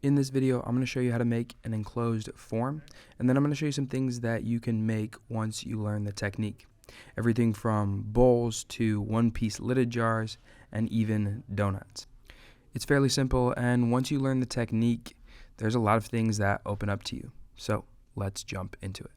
In this video, I'm going to show you how to make an enclosed form, and then I'm going to show you some things that you can make once you learn the technique. Everything from bowls to one-piece lidded jars and even donuts. It's fairly simple, and once you learn the technique, there's a lot of things that open up to you. So let's jump into it.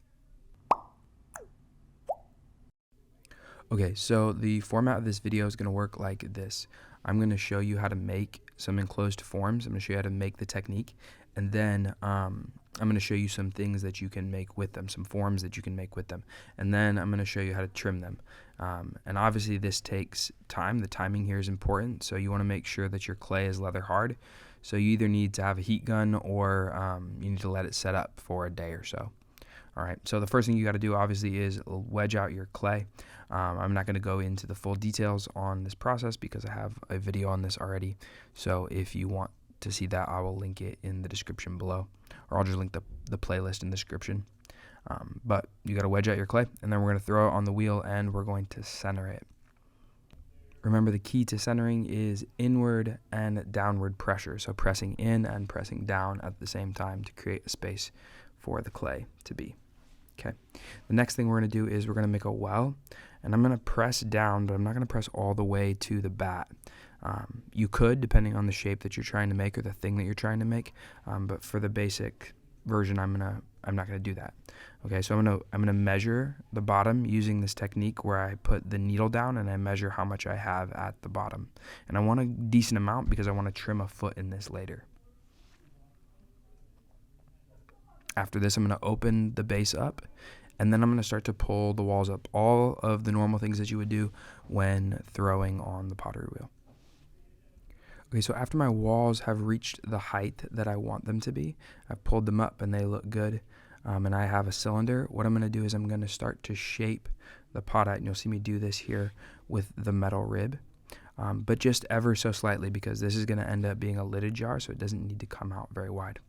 Okay, so the format of this video is going to work like this. I'm going to show you how to make some enclosed forms. I'm going to show you how to make the technique, and then I'm going to show you some things that you can make with them, some forms that you can make with them, and then I'm going to show you how to trim them. And obviously this takes time. The timing here is important, so you want to make sure that your clay is leather hard. So you either need to have a heat gun or you need to let it set up for a day or so. All right, so the first thing you got to do obviously is wedge out your clay. I'm not going to go into the full details on this process because I have a video on this already. So if you want to see that, I will link it in the description below, or I'll just link the playlist in the description. But you got to wedge out your clay, and then we're going to throw it on the wheel and we're going to center it. Remember, the key to centering is inward and downward pressure. So pressing in and pressing down at the same time to create a space for the clay to be. Okay, the next thing we're going to do is we're going to make a well, and I'm going to press down, but I'm not going to press all the way to the bat. You could, depending on the shape that you're trying to make or the thing that you're trying to make, but for the basic version, I'm not going to do that. Okay, so I'm going to measure the bottom using this technique where I put the needle down and I measure how much I have at the bottom, and I want a decent amount because I want to trim a foot in this later. After this, I'm going to open the base up, and then I'm going to start to pull the walls up. All of the normal things that you would do when throwing on the pottery wheel. Okay, so after my walls have reached the height that I want them to be, I've pulled them up and they look good, and I have a cylinder. What I'm going to do is I'm going to start to shape the pot out, and you'll see me do this here with the metal rib, but just ever so slightly because this is going to end up being a lidded jar, so it doesn't need to come out very wide.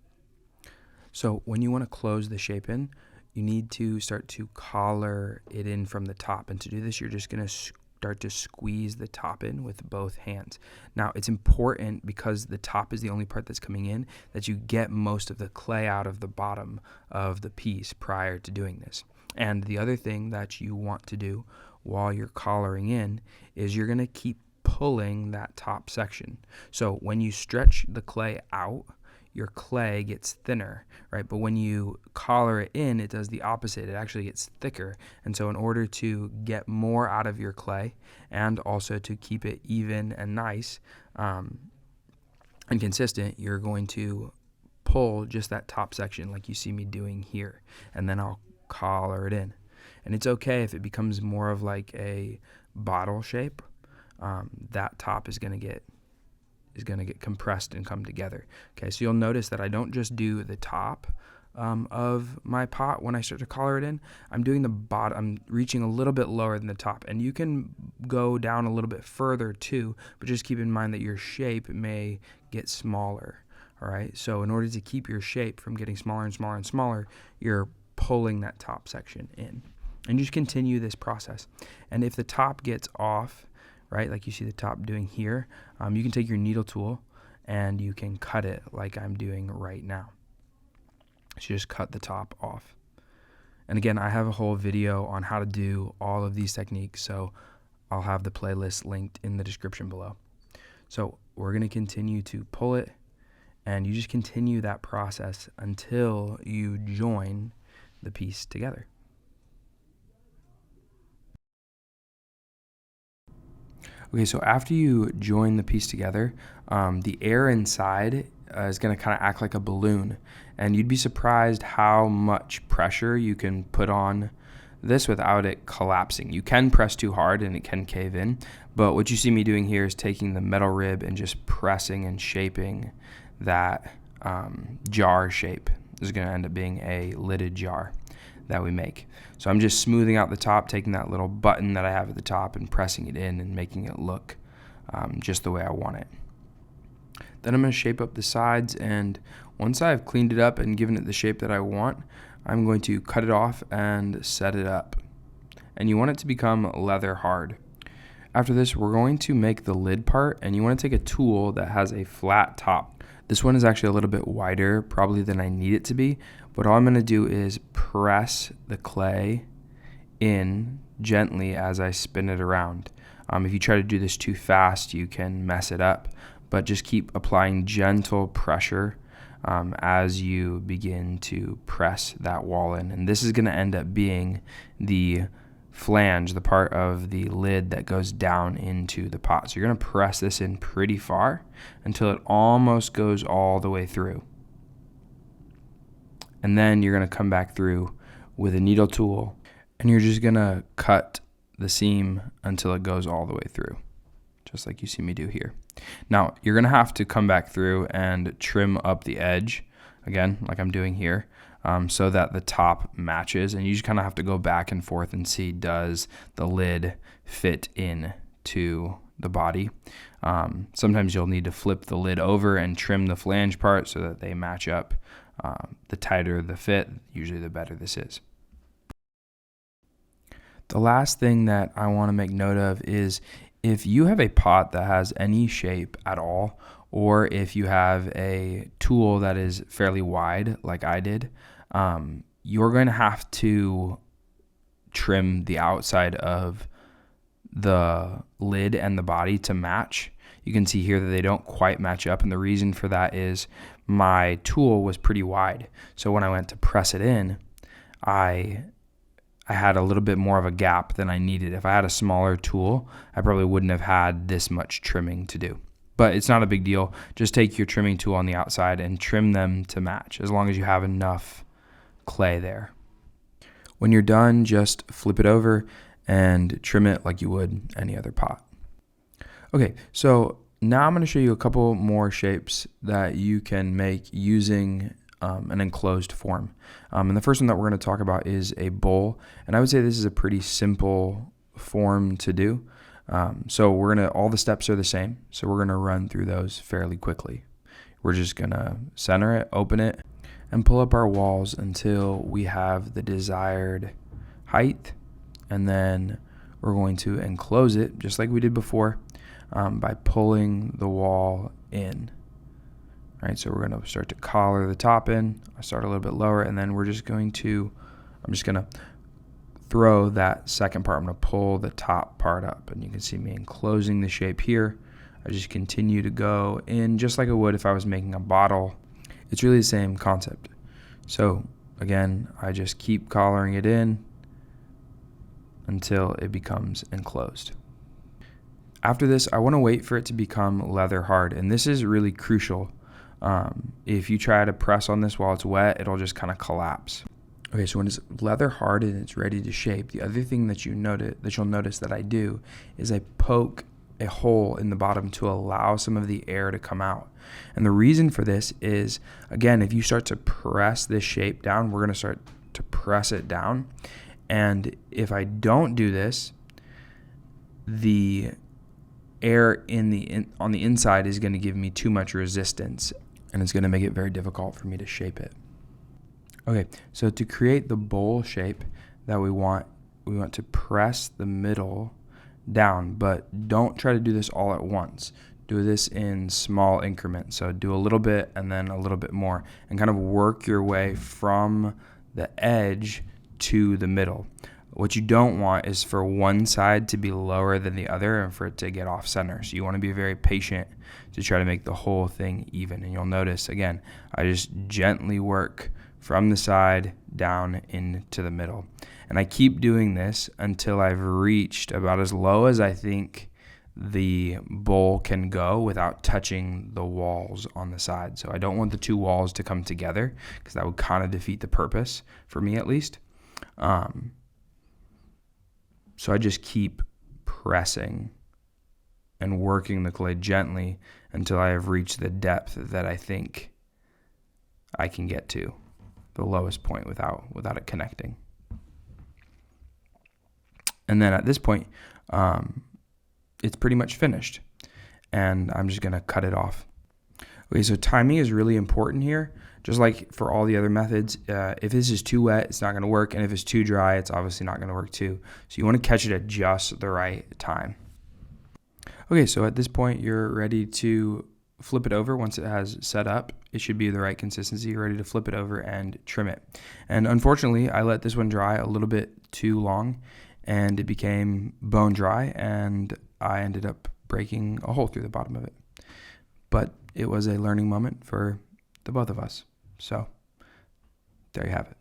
So when you want to close the shape in, you need to start to collar it in from the top. And to do this, you're just going to start to squeeze the top in with both hands. Now, it's important, because the top is the only part that's coming in, that you get most of the clay out of the bottom of the piece prior to doing this. And the other thing that you want to do while you're collaring in is you're going to keep pulling that top section. So when you stretch the clay out, your clay gets thinner, right? But when you collar it in, it does the opposite. It actually gets thicker. And so in order to get more out of your clay and also to keep it even and nice and consistent, you're going to pull just that top section like you see me doing here, and then I'll collar it in. And it's okay if it becomes more of like a bottle shape. That top is going to get compressed and come together. Okay, so you'll notice that I don't just do the top of my pot when I start to collar it in. I'm doing the bottom. I'm reaching a little bit lower than the top, and you can go down a little bit further too, but just keep in mind that your shape may get smaller. All right, so in order to keep your shape from getting smaller and smaller and smaller, you're pulling that top section in, and just continue this process. And if the top gets off, right, like you see the top doing here, you can take your needle tool and you can cut it like I'm doing right now. So just cut the top off. And again, I have a whole video on how to do all of these techniques, so I'll have the playlist linked in the description below. So we're going to continue to pull it, and you just continue that process until you join the piece together. Okay, so after you join the piece together, the air inside is going to kind of act like a balloon, and you'd be surprised how much pressure you can put on this without it collapsing. You can press too hard and it can cave in, but what you see me doing here is taking the metal rib and just pressing and shaping that jar shape. This is going to end up being a lidded jar that we make. So I'm just smoothing out the top, taking that little button that I have at the top and pressing it in and making it look just the way I want it. Then I'm going to shape up the sides, and once I've cleaned it up and given it the shape that I want, I'm going to cut it off and set it up. And you want it to become leather hard. After this, we're going to make the lid part, and you want to take a tool that has a flat top. This one is actually a little bit wider probably than I need it to be, but all I'm going to do is press the clay in gently as I spin it around. If you try to do this too fast, you can mess it up, but just keep applying gentle pressure as you begin to press that wall in. And this is going to end up being the flange, the part of the lid that goes down into the pot. So you're going to press this in pretty far until it almost goes all the way through. And then you're going to come back through with a needle tool and you're just going to cut the seam until it goes all the way through, just like you see me do here. Now, you're going to have to come back through and trim up the edge, again, like I'm doing here, so that the top matches. And you just kind of have to go back and forth and see, does the lid fit in to the body? Sometimes you'll need to flip the lid over and trim the flange part so that they match up. The tighter the fit, usually the better this is. The last thing that I want to make note of is if you have a pot that has any shape at all, or if you have a tool that is fairly wide like I did, you're going to have to trim the outside of the lid and the body to match. You can see here that they don't quite match up, and the reason for that is my tool was pretty wide. So when I went to press it in, I had a little bit more of a gap than I needed. If I had a smaller tool, I probably wouldn't have had this much trimming to do. But it's not a big deal. Just take your trimming tool on the outside and trim them to match, as long as you have enough clay there. When you're done, just flip it over and trim it like you would any other pot. Okay, so now I'm going to show you a couple more shapes that you can make using an enclosed form. And the first one that we're going to talk about is a bowl. And I would say this is a pretty simple form to do. So all the steps are the same. So we're going to run through those fairly quickly. We're just going to center it, open it, and pull up our walls until we have the desired height. And then we're going to enclose it just like we did before by pulling the wall in. All right, so we're going to start to collar the top in. I start a little bit lower, and then I'm just going to throw that second part. I'm going to pull the top part up, and you can see me enclosing the shape here. I just continue to go in just like I would if I was making a bottle. It's really the same concept. So again, I just keep collaring it in until it becomes enclosed. After this, I want to wait for it to become leather hard, and this is really crucial. If you try to press on this while it's wet, it'll just kind of collapse. Okay, so when it's leather hard and it's ready to shape, the other thing that you'll notice that I do is I poke a hole in the bottom to allow some of the air to come out. And the reason for this is, again, if you start to press this shape down, we're going to start to press it down. And if I don't do this, the air on the inside is going to give me too much resistance, and it's going to make it very difficult for me to shape it. Okay, so to create the bowl shape that we want to press the middle down, but don't try to do this all at once. Do this in small increments. So do a little bit and then a little bit more, and kind of work your way from the edge to the middle. What you don't want is for one side to be lower than the other and for it to get off center. So you want to be very patient to try to make the whole thing even. And you'll notice, again, I just gently work from the side down into the middle. And I keep doing this until I've reached about as low as I think the bowl can go without touching the walls on the side. So I don't want the two walls to come together because that would kind of defeat the purpose, for me at least. So I just keep pressing and working the clay gently until I have reached the depth that I think I can get to, the lowest point without it connecting. And then at this point, it's pretty much finished, and I'm just going to cut it off. Okay, so timing is really important here. Just like for all the other methods, if this is too wet, it's not going to work. And if it's too dry, it's obviously not going to work too. So you want to catch it at just the right time. Okay, so at this point, you're ready to flip it over once it has set up. It should be the right consistency. You're ready to flip it over and trim it. And unfortunately, I let this one dry a little bit too long, and it became bone dry, and I ended up breaking a hole through the bottom of it. But it was a learning moment for the both of us. So there you have it.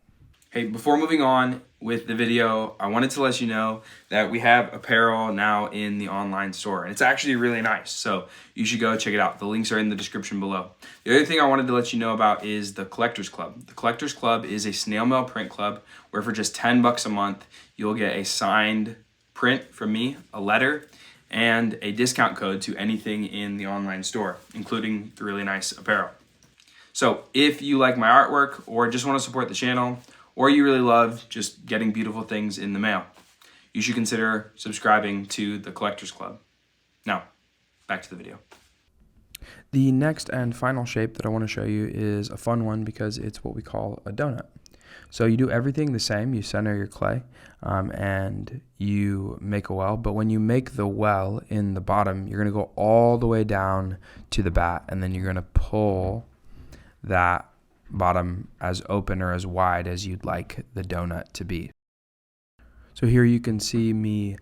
Hey, before moving on with the video, I wanted to let you know that we have apparel now in the online store, and it's actually really nice. So you should go check it out. The links are in the description below. The other thing I wanted to let you know about is the Collectors Club. The Collectors Club is a snail mail print club where for just $10 a month, you'll get a signed print from me, a letter, and a discount code to anything in the online store, including the really nice apparel. So if you like my artwork or just want to support the channel, or you really love just getting beautiful things in the mail, you should consider subscribing to the Collectors Club. Now, back to the video. The next and final shape that I want to show you is a fun one because it's what we call a donut. So you do everything the same. You center your clay and you make a well. But when you make the well in the bottom, you're going to go all the way down to the bat, and then you're going to pull that bottom as open or as wide as you'd like the donut to be. So here you can see me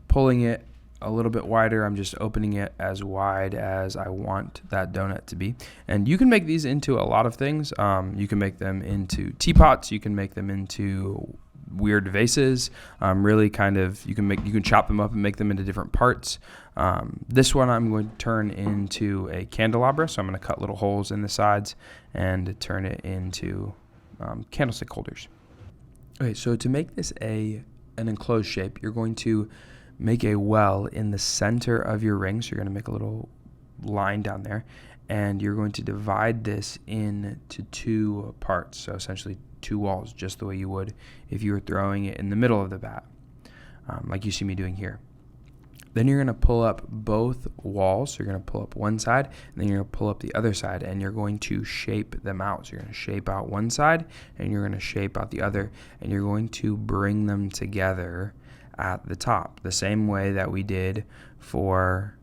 pulling it a little bit wider. I'm just opening it as wide as I want that donut to be. And you can make these into a lot of things. You can make them into teapots. You can make them into weird vases. Really kind of, you can chop them up and make them into different parts. This one I'm going to turn into a candelabra. So I'm going to cut little holes in the sides and turn it into candlestick holders. Okay, so to make this an enclosed shape, you're going to make a well in the center of your ring. So you're going to make a little line down there, and you're going to divide this into two parts. So essentially two walls, just the way you would if you were throwing it in the middle of the bat, like you see me doing here. Then you're going to pull up both walls. So you're going to pull up one side, and then you're going to pull up the other side, and you're going to shape them out. So you're going to shape out one side, and you're going to shape out the other, and you're going to bring them together at the top, the same way that we did for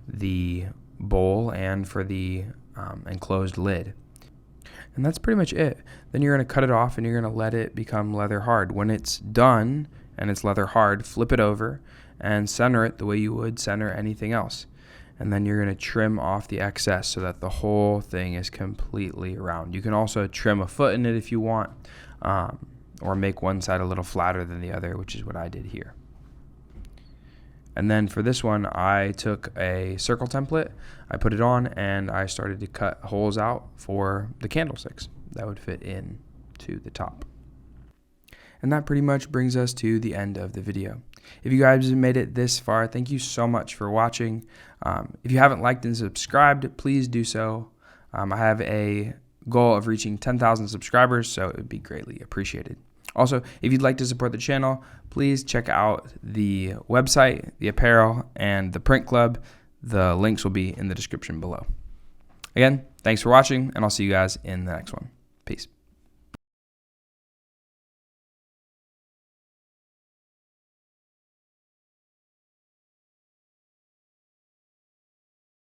the bowl and for the enclosed lid. And that's pretty much it. Then you're going to cut it off, and you're going to let it become leather hard. When it's done and it's leather hard, flip it over and center it the way you would center anything else. And then you're going to trim off the excess so that the whole thing is completely round. You can also trim a foot in it if you want, or make one side a little flatter than the other, which is what I did here. And then for this one, I took a circle template, I put it on, and I started to cut holes out for the candlesticks that would fit in to the top. And that pretty much brings us to the end of the video. If you guys have made it this far, thank you so much for watching. If you haven't liked and subscribed, please do so. I have a goal of reaching 10,000 subscribers, so it would be greatly appreciated. Also, if you'd like to support the channel, please check out the website, the apparel, and the print club. The links will be in the description below. Again, thanks for watching, and I'll see you guys in the next one. Peace.